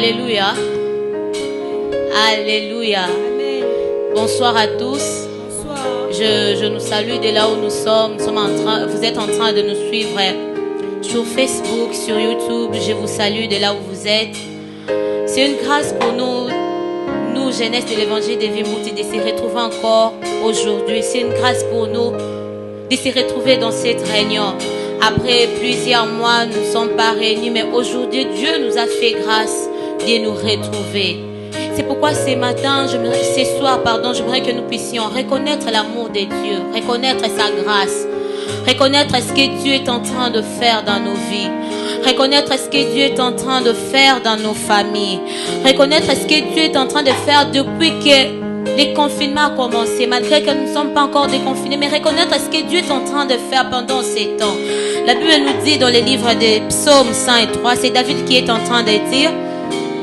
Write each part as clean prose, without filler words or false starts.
Alléluia. Alléluia. Bonsoir à tous. Je nous salue de là où nous sommes. Vous êtes en train de nous suivre sur Facebook, sur YouTube. Je vous salue de là où vous êtes. C'est une grâce pour nous, jeunesse de l'évangile de Vimouti, de se retrouver encore aujourd'hui. C'est une grâce pour nous de se retrouver dans cette réunion. Après plusieurs mois, nous ne sommes pas réunis, mais aujourd'hui, Dieu nous a fait grâce de nous retrouver. C'est pourquoi ce soir, j'aimerais que nous puissions reconnaître l'amour de Dieu, reconnaître sa grâce, reconnaître ce que Dieu est en train de faire dans nos vies, reconnaître ce que Dieu est en train de faire dans nos familles, reconnaître ce que Dieu est en train de faire depuis que les confinements ont commencé, malgré que nous ne sommes pas encore déconfinés, mais reconnaître ce que Dieu est en train de faire pendant ces temps. La Bible nous dit dans le livre des Psaumes 103, c'est David qui est en train de dire,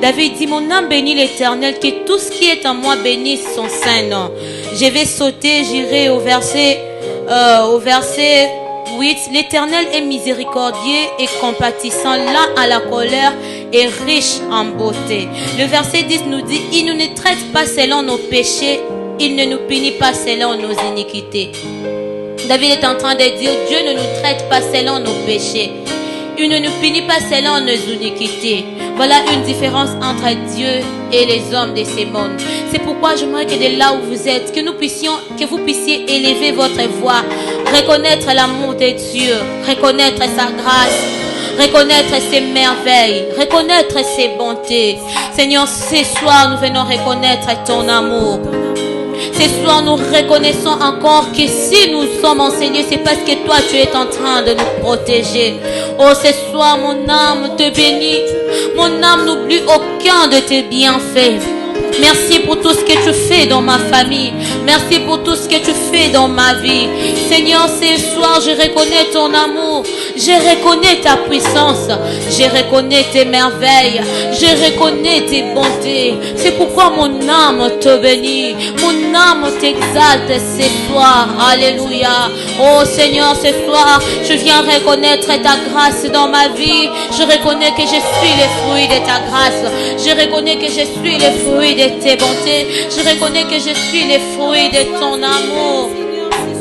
David dit, mon âme bénit l'Éternel, que tout ce qui est en moi bénisse son saint nom. Je vais sauter, j'irai au verset 8. L'Éternel est miséricordieux et compatissant, lent à la colère et riche en beauté. Le verset 10 nous dit, il ne nous traite pas selon nos péchés, il ne nous punit pas selon nos iniquités. David est en train de dire, Dieu ne nous traite pas selon nos péchés. Il ne nous punit pas selon nos iniquités. Voilà une différence entre Dieu et les hommes de ce monde. C'est pourquoi j'aimerais que de là où vous êtes, que vous puissiez élever votre voix, reconnaître l'amour de Dieu, reconnaître sa grâce, reconnaître ses merveilles, reconnaître ses bontés. Seigneur, ce soir, nous venons reconnaître ton amour. Ce soir, nous reconnaissons encore que si nous sommes enseignés, c'est parce que toi, tu es en train de nous protéger. Oh, ce soir, mon âme te bénit. Mon âme n'oublie aucun de tes bienfaits. Merci pour tout ce que tu fais dans ma famille. Merci pour tout ce que tu fais dans ma vie. Seigneur, ce soir, je reconnais ton amour. Je reconnais ta puissance. Je reconnais tes merveilles. Je reconnais tes bontés. C'est pourquoi mon âme te bénit. Mon âme t'exalte ce soir. Alléluia. Oh Seigneur, ce soir, je viens reconnaître ta grâce dans ma vie. Je reconnais que je suis le fruit de ta grâce. Je reconnais que je suis le fruit de tes bontés. Je reconnais que je suis le fruit de ton amour.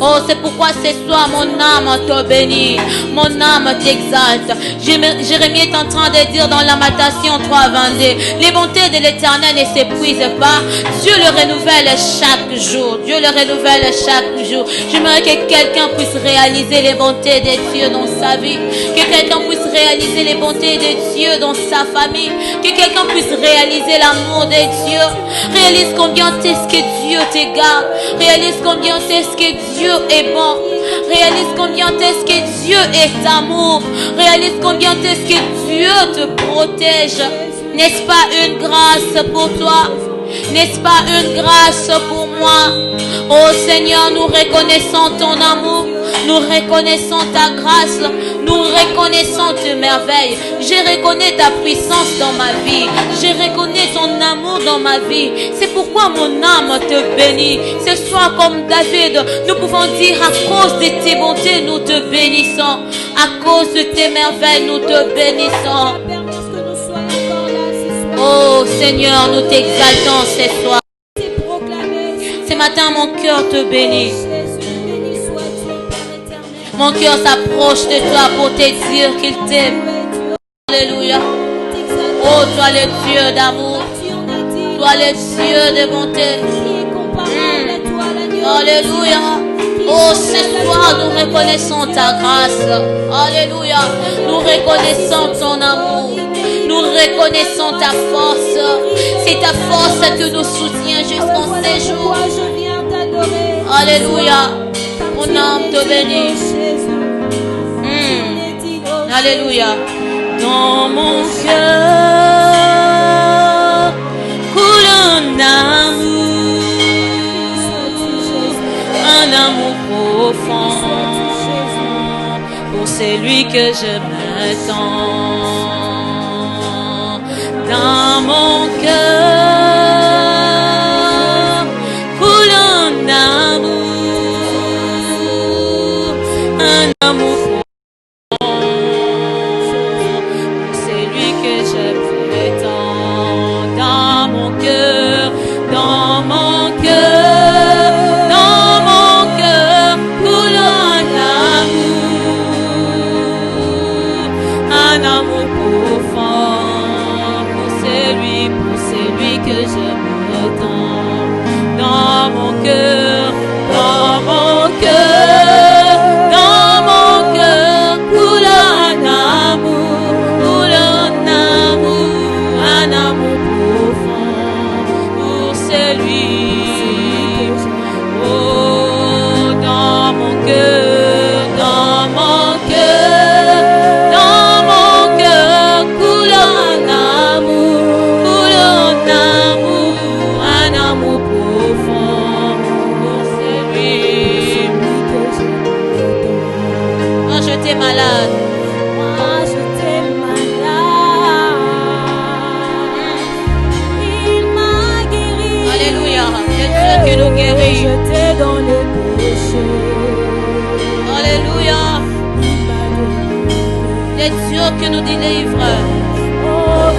Oh, c'est pourquoi ce soir mon âme te bénit, mon âme t'exalte. Jérémie est en train de dire dans Lamentation 3:22, les bontés de l'Éternel ne s'épuisent pas. Dieu le renouvelle chaque jour. Dieu le renouvelle chaque jour. J'aimerais que quelqu'un puisse réaliser les bontés de Dieu dans sa vie, que quelqu'un puisse réaliser les bontés de Dieu dans sa famille, que quelqu'un puisse réaliser l'amour de Dieu. Réalise combien est-ce que Dieu te garde. Réalise combien est-ce que Dieu est bon. Réalise combien est-ce que Dieu est amour. Réalise combien est-ce que Dieu te protège. N'est-ce pas une grâce pour toi? N'est-ce pas une grâce pour moi? Oh Seigneur, nous reconnaissons ton amour. Nous reconnaissons ta grâce. Nous reconnaissons tes merveilles. Je reconnais ta puissance dans ma vie. Je reconnais ton amour dans ma vie. C'est pourquoi mon âme te bénit. Ce soir, comme David, nous pouvons dire à cause de tes bontés, nous te bénissons. À cause de tes merveilles, nous te bénissons. Oh Seigneur, nous t'exaltons ce soir. Ce matin, mon cœur te bénit. Mon cœur s'approche de toi pour te dire qu'il t'aime. Alléluia. Oh, toi le Dieu d'amour. Toi le Dieu de bonté. Alléluia. Oh, ce soir, nous reconnaissons ta grâce. Alléluia. Nous reconnaissons ton amour. Nous reconnaissons ta force. C'est ta force qui nous soutient jusqu'en ces jours. Alléluia. Mon âme te bénit. Alléluia. Dans mon cœur coule un amour profond pour celui que je m'attends. Dans mon cœur coule un amour profond pour celui que je m'attends. un amour profond pour celui que j'aime tant. Dans mon cœur, dans mon cœur, dans mon cœur, coule un amour profond pour celui. Oh, dans mon cœur, dans mon cœur, dans mon cœur, coule un amour profond pour celui. Moi je t'ai malade. Moi je t'ai malade. Il m'a guéri. Alléluia. C'est Dieu qui nous guérit. Jeté dans le péché. Alléluia. Il m'a délivré. C'est Dieu qui nous délivre. Oh,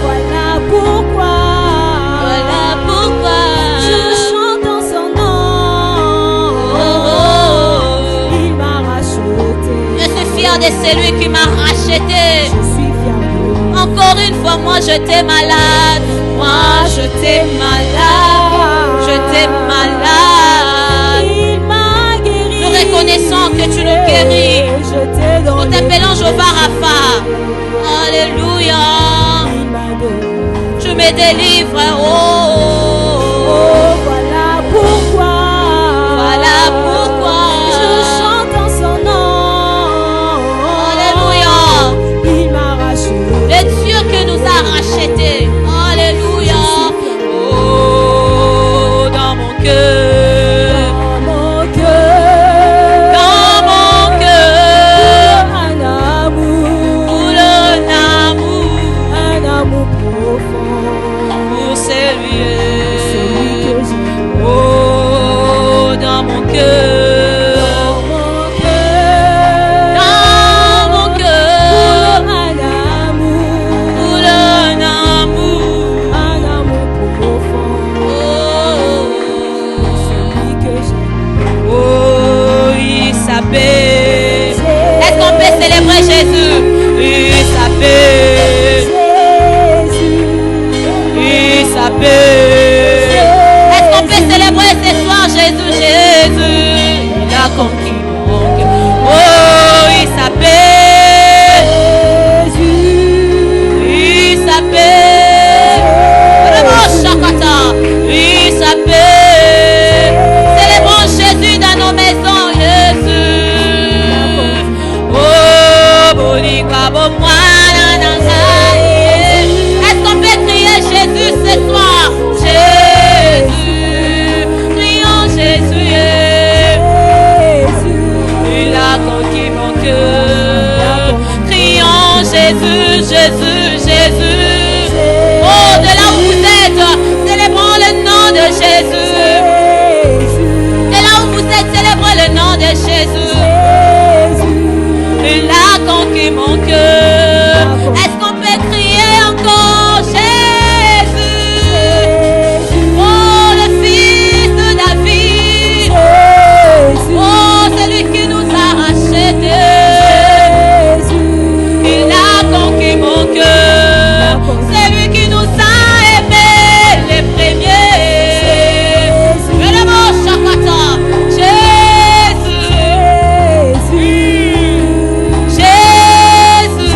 voilà pourquoi. Voilà pourquoi. Je chante en son nom. Oh, oh. Il m'a racheté. Je suis fier de celui qui m'a racheté. Je suis fier de lui. Encore une fois, moi je t'ai malade. Moi je t'ai malade. Je t'ai malade. Il m'a guéri. Nous reconnaissons que tu nous guéris. Jeté dans Nous le t'appelons Jéhovah Rapha. Alléluia. Il m'a délivré. Tu me délivres. Oh, oh, Oh, voilà pourquoi. Voilà pourquoi. Je chante en son nom. Alléluia. Il m'a racheté. Le Dieu qui nous a rachetés. Alléluia. Oh, dans mon cœur. Dans mon cœur. Dans mon cœur. Un amour. Pour Un amour profond. pour celui. Celui que j'aime. Oh, dans mon cœur. Dans mon cœur. Dans mon cœur. Un amour. Pour Un amour profond. Celui que j'aime. Oh, il s'appelle. Est-ce qu'on peut célébrer Jésus? Il s'appelle. Jésus. Il s'appelle. Est-ce qu'on peut célébrer ce soir Jésus? Jésus, il a conquis mon cœur. Oh, il s'appelle. Jésus. Il s'appelle. Vraiment, Chakata. Il s'appelle. Célébrons Jésus dans nos maisons, Jésus. Oh, Bolika, Bomwana, Nangaye. Est-ce qu'on peut crier Jésus ce soir? Jésus, crions Jésus. Il a conquis mon cœur. Crions Jésus, Jésus, Jésus. Oh, de là où vous êtes, célébrons le nom de Jésus. De là où vous êtes, célébrons le nom de Jésus. Il a conquis mon cœur. Est-ce qu'on peut crier encore Jésus? Oh, le fils de David. Oh, celui qui nous a rachetés. Il a conquis mon cœur. C'est lui qui nous a aimés les premiers. Mais le mot Chakata. Jésus. Jésus.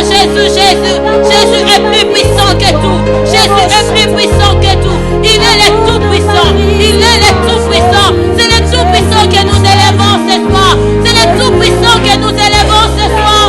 Jésus, Jésus. Jésus est plus puissant que tout. Jésus est plus puissant que tout. Il est le tout-puissant. Il est le tout-puissant. C'est le tout-puissant que nous élevons ce soir. C'est le tout-puissant que nous élevons ce soir.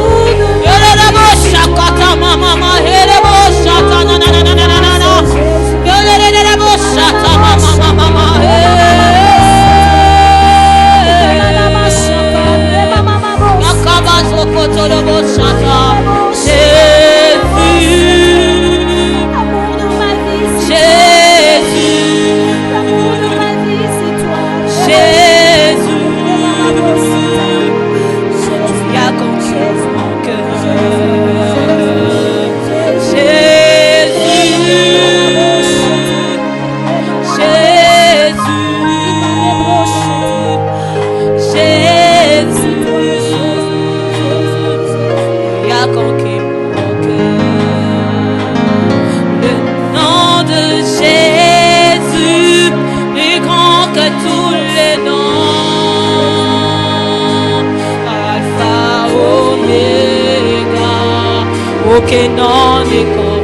Aucun nom n'est comme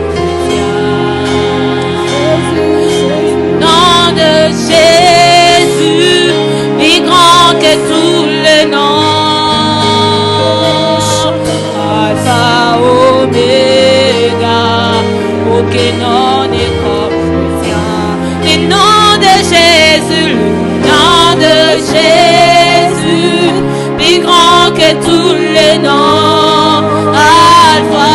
le nom de Jésus, plus grand que tous les noms. Alpha, Oméga, aucun nom n'est comme le tien. Le nom de Jésus, le nom de Jésus, plus grand que tous les noms. Alpha,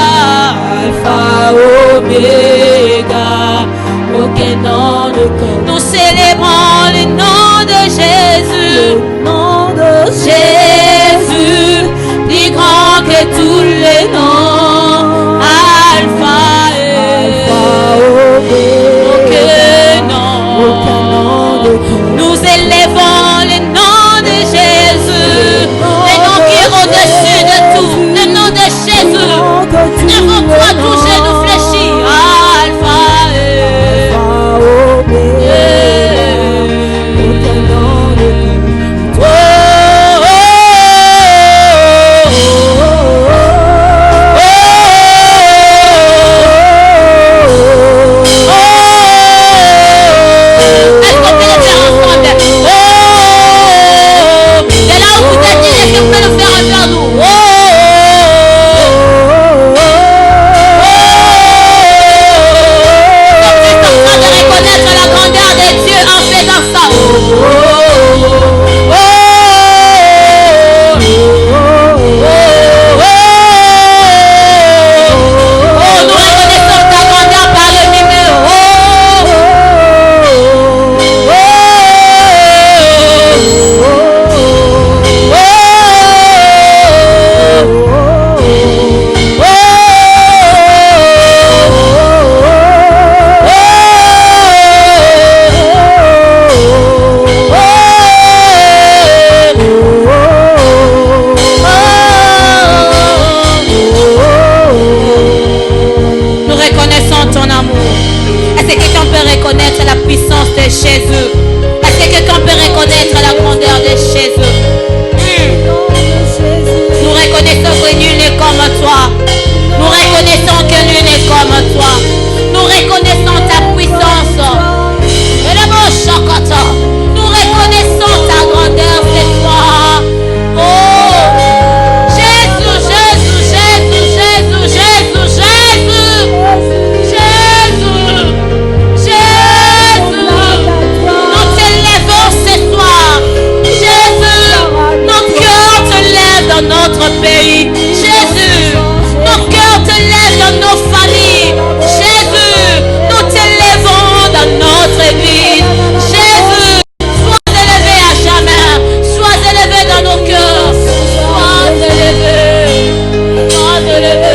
Oméga, aucun nom ne compte. Nous célébrons le nom de Jésus, le nom de Jésus, plus grand que tous les noms. Alpha, Oméga, aucun nom ne compte. Nous élevons le nom de Jésus, le nom qui est au-dessus de tout, le nom de Jésus. Devant toi tout genou fléchi. Alpha, est-ce qu'on peut le faire ensemble? C'est là où vous êtes, est-ce qu'on peut le faire envers nous? Jésus. Est-ce que quelqu'un peut reconnaître la grandeur de Jésus? Nous reconnaissons que nul n'est comme toi. Nous reconnaissons que nul n'est comme toi. Nous reconnaissons ta puissance. Nous reconnaissons ta grandeur cette fois. Oh, Jésus, Jésus, Jésus, Jésus, Jésus, Jésus. Dans notre pays, Jésus, nos cœurs te lèvent dans nos familles, Jésus, nous t'élevons dans notre église, Jésus, sois élevé à jamais, sois élevé dans nos cœurs, sois élevé, sois élevé.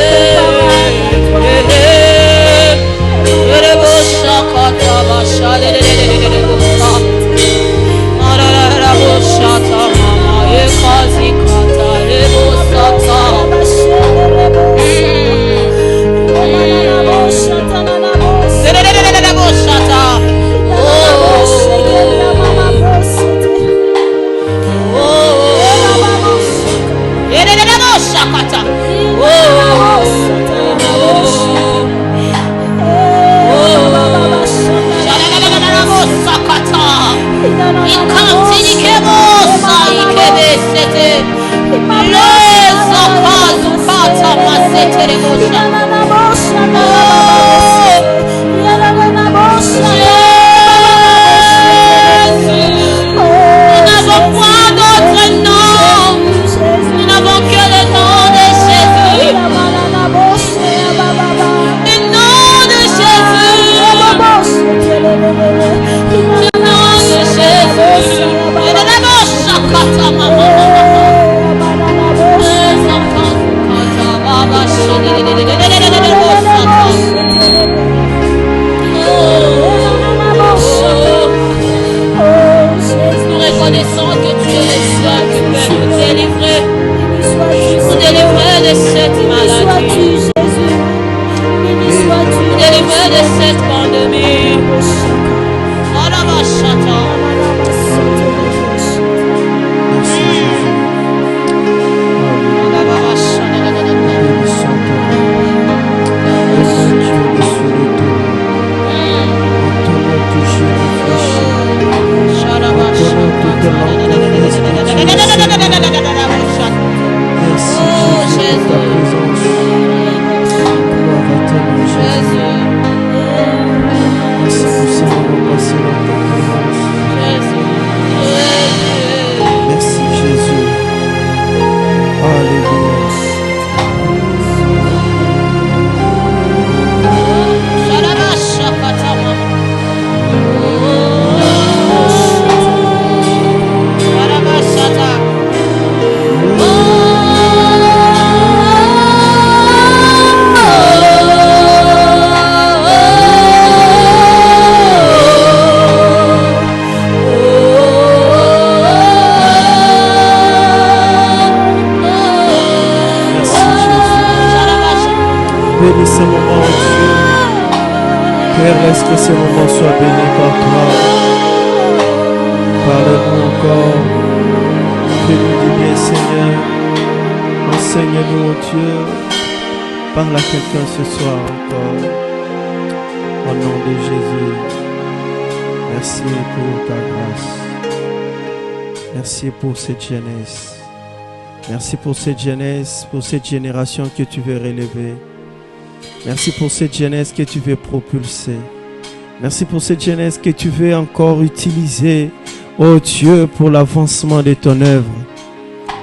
Bénis ce moment, Dieu. Père, laisse que ce moment soit béni par toi. Parle-nous encore. Fais-nous du bien, Seigneur. Enseigne-nous, oh Dieu. Parle à quelqu'un ce soir encore. Au nom de Jésus. Merci pour ta grâce. Merci pour cette jeunesse. Merci pour cette jeunesse, pour cette génération que tu veux relever. Merci pour cette jeunesse que tu veux propulser. Merci pour cette jeunesse que tu veux encore utiliser, oh Dieu, pour l'avancement de ton œuvre.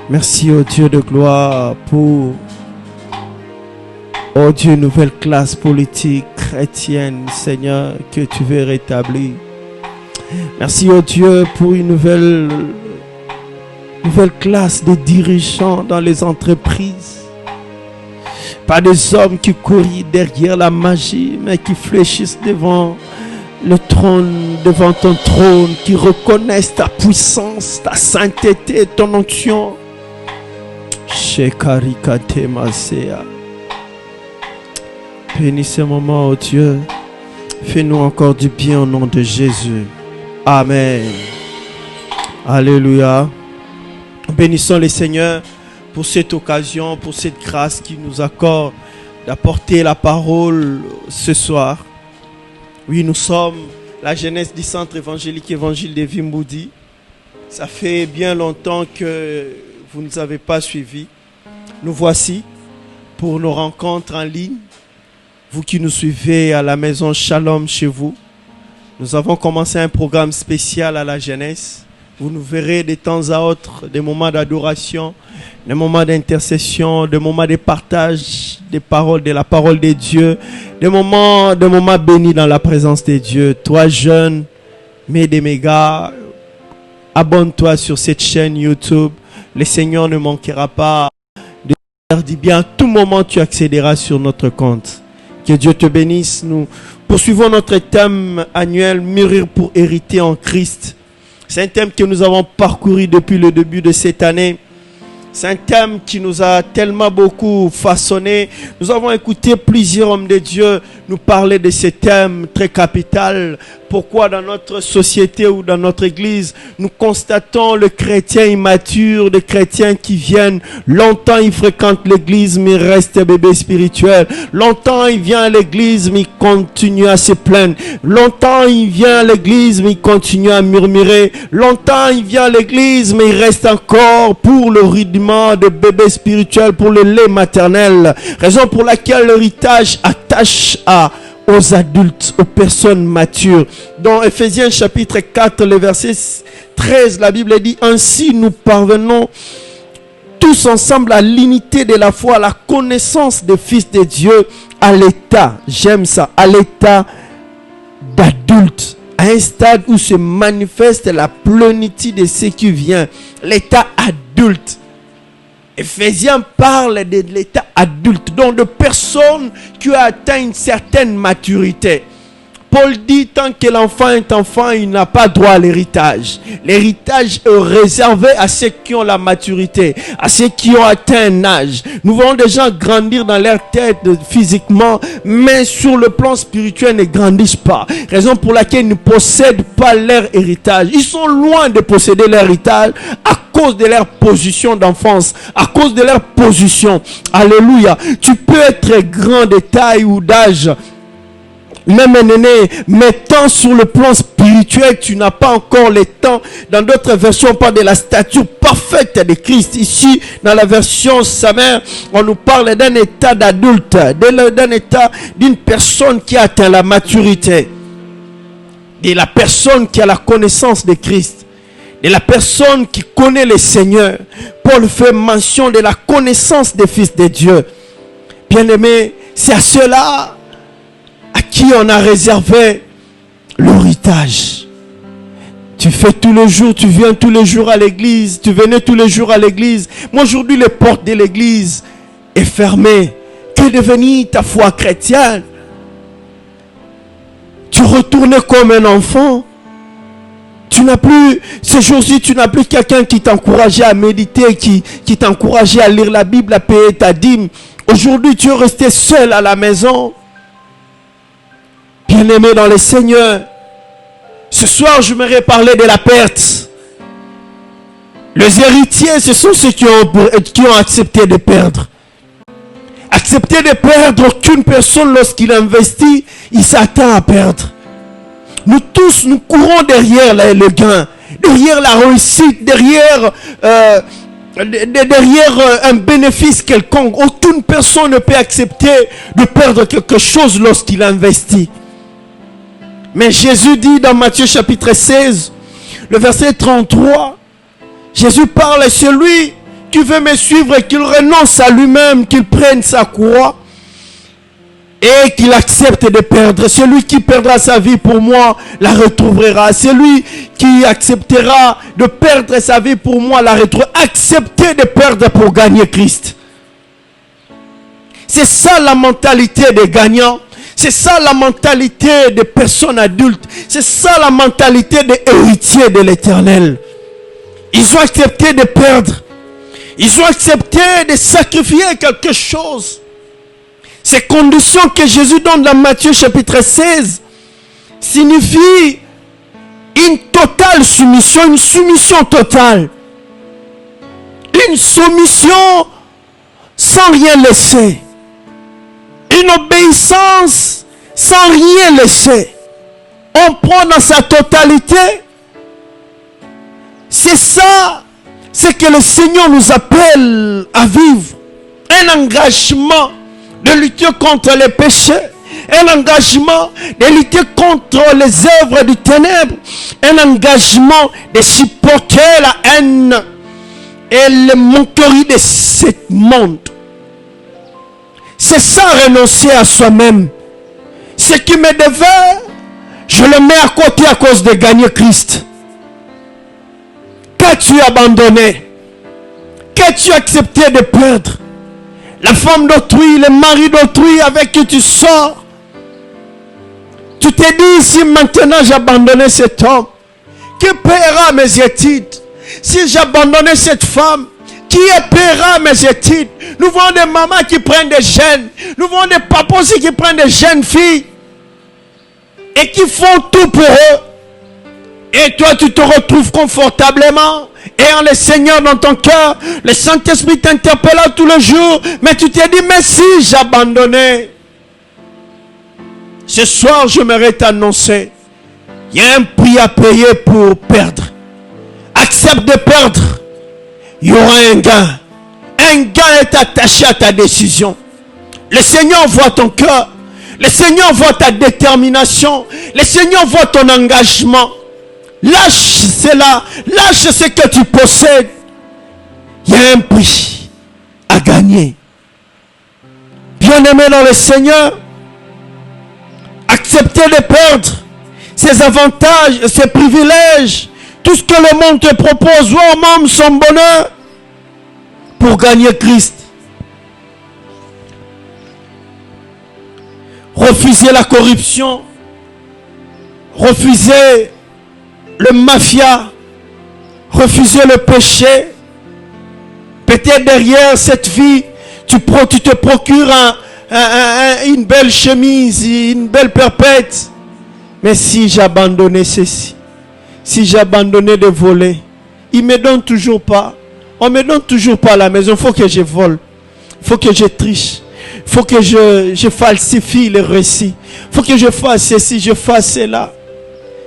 Merci, oh Dieu de gloire, pour, oh Dieu, une nouvelle classe politique chrétienne, Seigneur, que tu veux rétablir. Merci, oh Dieu, pour une nouvelle classe de dirigeants dans les entreprises. Pas des hommes qui courent derrière la magie, mais qui fléchissent devant le trône, devant ton trône, qui reconnaissent ta puissance, ta sainteté, ton onction. Shekarikate Masea. Bénis ce moment, oh Dieu. Fais-nous encore du bien au nom de Jésus. Amen. Alléluia. Bénissons le Seigneur pour cette occasion, pour cette grâce qu'il nous accorde d'apporter la parole ce soir. Oui, nous sommes la jeunesse du Centre évangélique Évangile de Vimboudi. Ça fait bien longtemps que vous ne nous avez pas suivis. Nous voici pour nos rencontres en ligne. Vous qui nous suivez à la maison Shalom chez vous. Nous avons commencé un programme spécial à la jeunesse. Vous nous verrez de temps à autre des moments d'adoration, des moments d'intercession, des moments de partage des paroles, de la parole de Dieu, des moments bénis dans la présence de Dieu. Toi jeune, mets des mégas, abonne-toi sur cette chaîne YouTube. Le Seigneur ne manquera pas de faire du bien. À tout moment, tu accéderas sur notre compte. Que Dieu te bénisse. Nous poursuivons notre thème annuel, mûrir pour hériter en Christ. C'est un thème que nous avons parcouru depuis le début de cette année. C'est un thème qui nous a tellement beaucoup façonné. Nous avons écouté plusieurs hommes de Dieu nous parler de ce thème très capital. Pourquoi dans notre société ou dans notre église, nous constatons le chrétien immature, des chrétiens qui viennent, longtemps ils fréquentent l'église mais restent bébés spirituels. Longtemps il vient à l'église mais il continue à se plaindre. Longtemps il vient à l'église mais il continue à murmurer. Longtemps il vient à l'église mais il reste encore pour le rudiment de bébés spirituels, pour le lait maternel. Raison pour laquelle l'héritage attache aux adultes, aux personnes matures. Dans Ephésiens chapitre 4, le verset 13, la Bible dit: ainsi nous parvenons tous ensemble à l'unité de la foi, à la connaissance des fils de Dieu, à l'état, j'aime ça, à l'état d'adulte, à un stade où se manifeste la plénitude de ce qui vient, l'état adulte. Éphésiens parle de l'état adulte, donc de personnes qui ont atteint une certaine maturité. Paul dit, tant que l'enfant est enfant, il n'a pas droit à l'héritage. L'héritage est réservé à ceux qui ont la maturité, à ceux qui ont atteint un âge. Nous voyons des gens grandir dans leur tête physiquement, mais sur le plan spirituel, ne grandissent pas. Raison pour laquelle ils ne possèdent pas leur héritage. Ils sont loin de posséder leur héritage à cause de leur position d'enfance, à cause de leur position. Alléluia. Tu peux être grand de taille ou d'âge, même un aîné, mais tant sur le plan spirituel, tu n'as pas encore le temps. Dans d'autres versions, on parle de la stature parfaite de Christ. Ici, dans la version Samer, on nous parle d'un état d'adulte, d'un état d'une personne qui a atteint la maturité, de la personne qui a la connaissance de Christ, de la personne qui connaît le Seigneur. Paul fait mention de la connaissance des fils de Dieu. Bien-aimés, c'est à ceux-là à qui on a réservé l'héritage. Tu fais tous les jours, tu viens tous les jours à l'église, tu venais tous les jours à l'église. Mais aujourd'hui, les portes de l'église est fermée. Que devenir ta foi chrétienne? Tu retournes comme un enfant. Tu n'as plus, ces jours-ci, tu n'as plus quelqu'un qui t'encourageait à méditer, qui t'encourageait à lire la Bible, à payer ta dîme. Aujourd'hui, tu es resté seul à la maison. Bien-aimé dans le Seigneur, ce soir, je m'aimerais parler de la perte. Les héritiers, ce sont ceux qui ont accepté de perdre. Accepter de perdre, aucune personne, lorsqu'il investit, il s'attend à perdre. Nous tous, nous courons derrière le gain, derrière la réussite, derrière un bénéfice quelconque. Aucune personne ne peut accepter de perdre quelque chose lorsqu'il investit. Mais Jésus dit dans Matthieu chapitre 16, le verset 33, Jésus parle à celui qui veut me suivre, qu'il renonce à lui-même, qu'il prenne sa croix et qu'il accepte de perdre. Celui qui perdra sa vie pour moi la retrouvera. Celui qui acceptera de perdre sa vie pour moi la retrouvera. Accepter de perdre pour gagner Christ. C'est ça la mentalité des gagnants. C'est ça la mentalité des personnes adultes. C'est ça la mentalité des héritiers de l'Éternel. Ils ont accepté de perdre. Ils ont accepté de sacrifier quelque chose. Ces conditions que Jésus donne dans Matthieu chapitre 16 signifient une totale soumission, une soumission totale. Une soumission sans rien laisser. Une obéissance sans rien laisser. On prend dans sa totalité. C'est ça, c'est que le Seigneur nous appelle à vivre. Un engagement de lutter contre les péchés. Un engagement de lutter contre les œuvres du ténèbre. Un engagement de supporter la haine et les moqueries de ce monde. C'est ça, renoncer à soi-même. Ce qui me devait, je le mets à côté à cause de gagner Christ. Qu'as-tu abandonné? Qu'as-tu accepté de perdre? La femme d'autrui, le mari d'autrui avec qui tu sors. Tu t'es dit, si maintenant j'abandonnais cet homme, qui paiera mes études? Si j'abandonnais cette femme, qui paiera mes études? Nous voyons des mamans qui prennent des jeunes. Nous voyons des papas aussi qui prennent des jeunes filles. Et qui font tout pour eux. Et toi, tu te retrouves confortablement. Ayant le Seigneur dans ton cœur. Le Saint-Esprit t'interpelle tous les jours. Mais tu t'es dit, mais si j'abandonnais. Ce soir, j'aimerais t'annoncer. Il y a un prix à payer pour perdre. Accepte de perdre. Il y aura un gain. Un gain est attaché à ta décision. Le Seigneur voit ton cœur. Le Seigneur voit ta détermination. Le Seigneur voit ton engagement. Lâche cela. Lâche ce que tu possèdes. Il y a un prix à gagner. Bien-aimé dans le Seigneur, accepter de perdre ses avantages, ses privilèges, tout ce que le monde te propose, voire même son bonheur, pour gagner Christ. Refuser la corruption, refuser le mafia, refuser le péché. Peut-être derrière cette vie, tu te procures une belle chemise, une belle perpète. Mais si j'abandonnais ceci, si j'abandonnais de voler, il ne me donne toujours pas. On ne me donne toujours pas à la maison. Il faut que je vole. Il faut que je triche. Il faut que je falsifie les récits. Il faut que je fasse ceci, je fasse cela.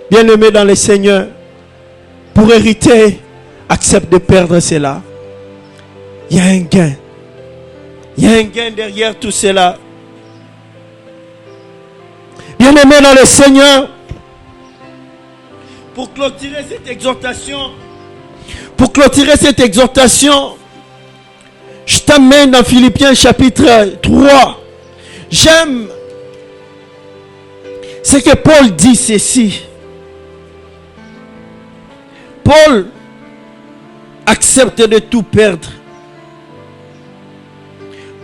Bien-aimé dans le Seigneur, pour hériter, accepte de perdre cela. Il y a un gain. Il y a un gain derrière tout cela. Bien-aimé dans le Seigneur, pour clôturer cette exhortation, je t'amène dans Philippiens chapitre 3. J'aime ce que Paul dit ceci. Paul accepte de tout perdre.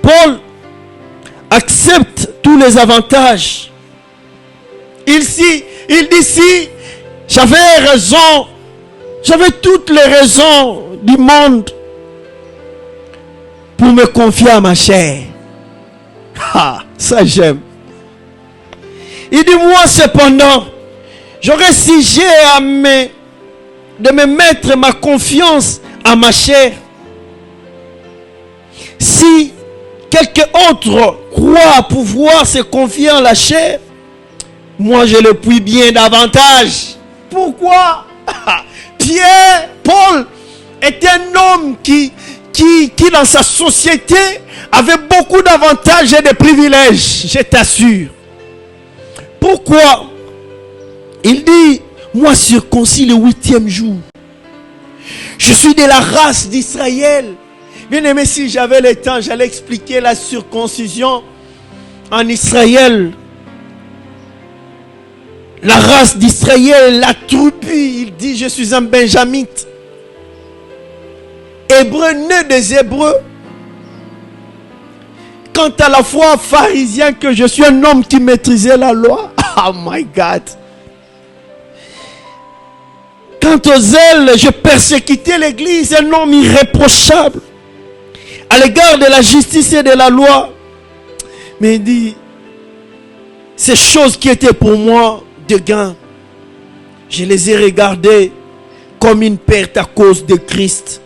Paul accepte tous les avantages. Il dit si j'avais raison, j'avais toutes les raisons du monde pour me confier à ma chair. Ah, ça j'aime. Il dit, moi cependant, j'aurais siégé de me mettre ma confiance à ma chair. Si quelqu'un autre croit pouvoir se confier en la chair, moi je le puis bien davantage. Pourquoi? Pierre, Paul était un homme qui dans sa société avait beaucoup d'avantages et de privilèges, je t'assure. Pourquoi? Il dit, moi circoncis le 8e jour. Je suis de la race d'Israël. Bien aimé, si j'avais le temps, j'allais expliquer la circoncision en Israël. La race d'Israël, la tribu, il dit, je suis un benjamite. Hébreu, né des Hébreux. Quant à la foi pharisien, que je suis un homme qui maîtrisait la loi. Oh my God. Quant aux zèles, je persécutais l'église, un homme irréprochable à l'égard de la justice et de la loi. Mais il dit, ces choses qui étaient pour moi de gain, je les ai regardées comme une perte à cause de Christ.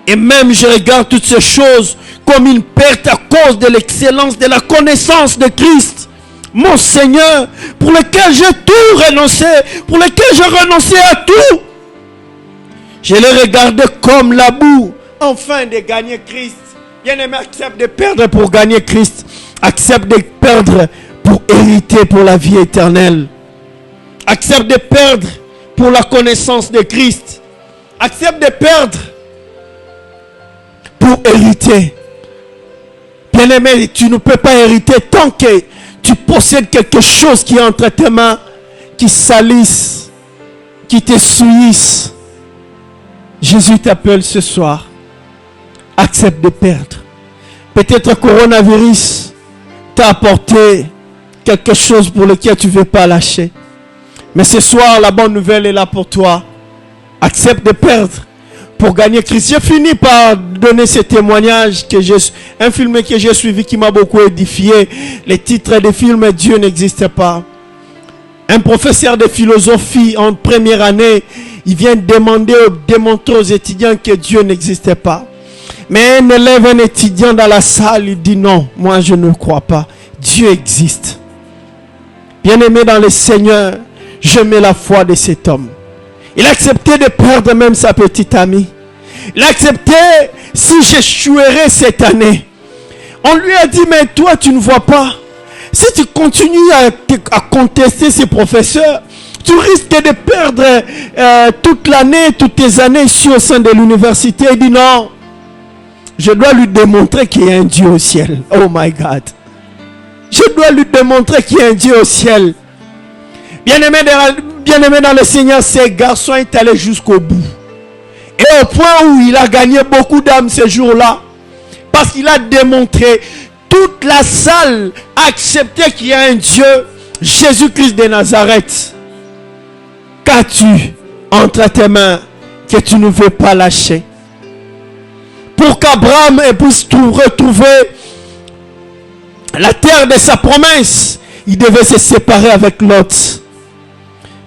Et même je regarde toutes ces choses comme une perte à cause de l'excellence de la connaissance de Christ, mon Seigneur, pour lequel j'ai tout renoncé, pour lequel j'ai renoncé à tout. Je les regardais comme la boue, afin de gagner Christ. Bien-aimé, accepte de perdre pour gagner Christ. Accepte de perdre pour hériter pour la vie éternelle. Accepte de perdre pour la connaissance de Christ. Accepte de perdre pour hériter. Bien-aimé, tu ne peux pas hériter tant que tu possèdes quelque chose qui est entre tes mains, qui salisse, qui te souillisse. Jésus t'appelle ce soir. Accepte de perdre. Peut-être le coronavirus t'a apporté quelque chose pour lequel tu ne veux pas lâcher. Mais ce soir, la bonne nouvelle est là pour toi. Accepte de perdre pour gagner Christ. J'ai fini par donner ce témoignage, un film que j'ai suivi qui m'a beaucoup édifié. Les titres des films, Dieu n'existe pas. Un professeur de philosophie en première année, il vient démontrer aux étudiants que Dieu n'existait pas. Mais un élève, un étudiant dans la salle, il dit non, moi je ne crois pas. Dieu existe. Bien-aimé dans le Seigneur, je mets la foi de cet homme. Il a accepté de perdre même sa petite amie. Il a accepté si j'échouerais cette année. On lui a dit, mais toi tu ne vois pas. Si tu continues à contester ces professeurs, tu risques de perdre toute l'année, toutes tes années ici au sein de l'université. Il dit non. Je dois lui démontrer qu'il y a un Dieu au ciel. Oh my God. Je dois lui démontrer qu'il y a un Dieu au ciel. Bien-aimé dans le Seigneur, ce garçon est allé jusqu'au bout. Et au point où il a gagné beaucoup d'âmes ce jour-là. Parce qu'il a démontré, toute la salle a accepté qu'il y a un Dieu, Jésus-Christ de Nazareth. Qu'as-tu entre tes mains que tu ne veux pas lâcher? Pour qu'Abraham puisse retrouver la terre de sa promesse, il devait se séparer avec Lot.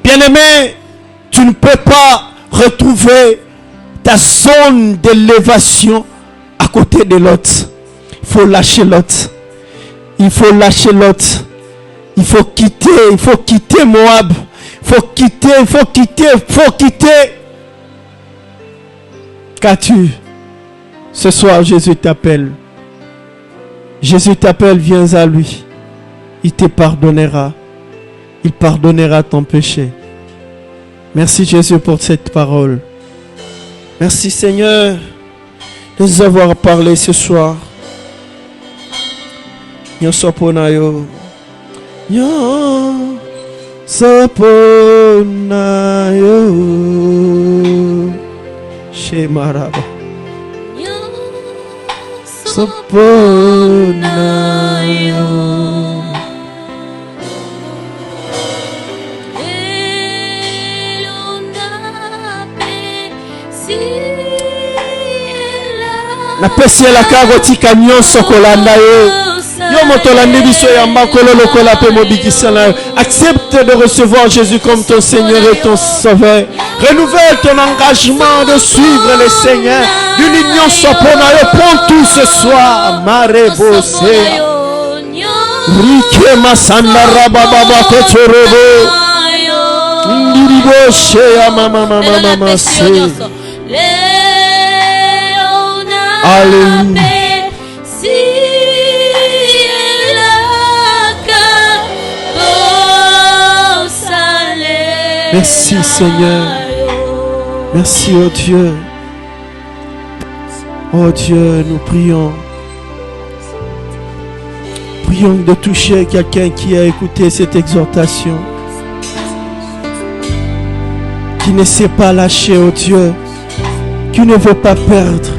Bien-aimé, tu ne peux pas retrouver ta zone d'élévation à côté de Lot. Il faut lâcher Lot. Il faut lâcher Lot. Il faut quitter Moab. Il faut quitter. Qu'as-tu? Ce soir, Jésus t'appelle. Jésus t'appelle, viens à lui. Il te pardonnera. Il pardonnera ton péché. Merci Jésus pour cette parole. Merci Seigneur de nous avoir parlé ce soir. Nyo soponayo. Nyo soponayo. Shemaraba. Soponayo. Na pesi la karoti kanyon sokolanda yo. Accepte de recevoir Jésus comme ton Seigneur et ton Sauveur. Renouvelle ton engagement de suivre le Seigneur. D'une union soponayo. Prends tout ce soir. Marebosea. Rike masanda rababa kotorobo. Ndiribo shea mama mama mama se. Alléluia. Merci Seigneur. Merci oh Dieu. Oh Dieu, nous prions. Prions de toucher quelqu'un qui a écouté cette exhortation. Qui ne sait pas lâcher oh Dieu. Qui ne veut pas perdre.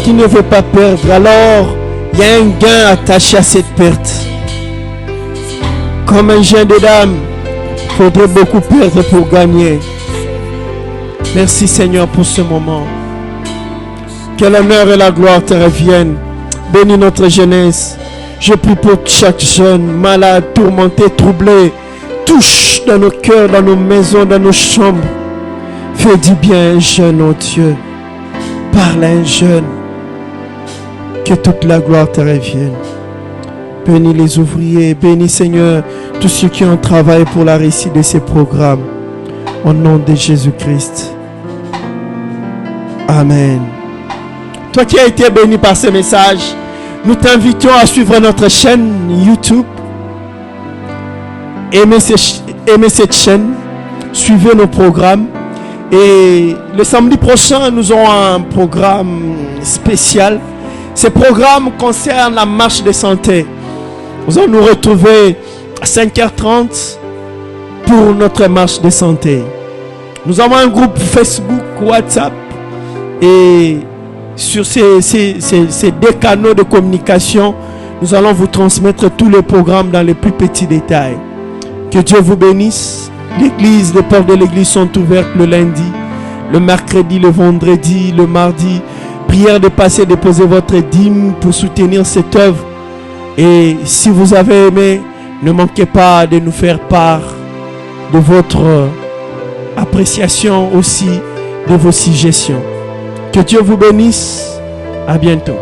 Qui ne veut pas perdre. Alors, il y a un gain attaché à cette perte. Comme un jeune de dame. Il faudrait beaucoup perdre pour gagner. Merci Seigneur pour ce moment. Que l'honneur et la gloire te reviennent. Bénis notre jeunesse. Je prie pour chaque jeune, malade, tourmenté, troublé. Touche dans nos cœurs, dans nos maisons, dans nos chambres. Fais du bien à un jeune, oh Dieu. Parle à un jeune. Que toute la gloire te revienne. Bénis les ouvriers, bénis Seigneur tous ceux qui ont travaillé pour la réussite de ces programmes. Au nom de Jésus-Christ. Amen. Toi qui as été béni par ce message, nous t'invitons à suivre notre chaîne YouTube. Aimez cette chaîne, suivez nos programmes. Et le samedi prochain, nous aurons un programme spécial. Ce programme concerne la marche de santé. Nous allons nous retrouver à 5h30 pour notre marche de santé. Nous avons un groupe Facebook, WhatsApp. Et sur ces deux canaux de communication, nous allons vous transmettre tous les programmes dans les plus petits détails. Que Dieu vous bénisse. L'église, les portes de l'église sont ouvertes le lundi, le mercredi, le vendredi, le mardi. Prière de passer, déposer votre dîme pour soutenir cette œuvre. Et si vous avez aimé, ne manquez pas de nous faire part de votre appréciation aussi, de vos suggestions. Que Dieu vous bénisse. À bientôt.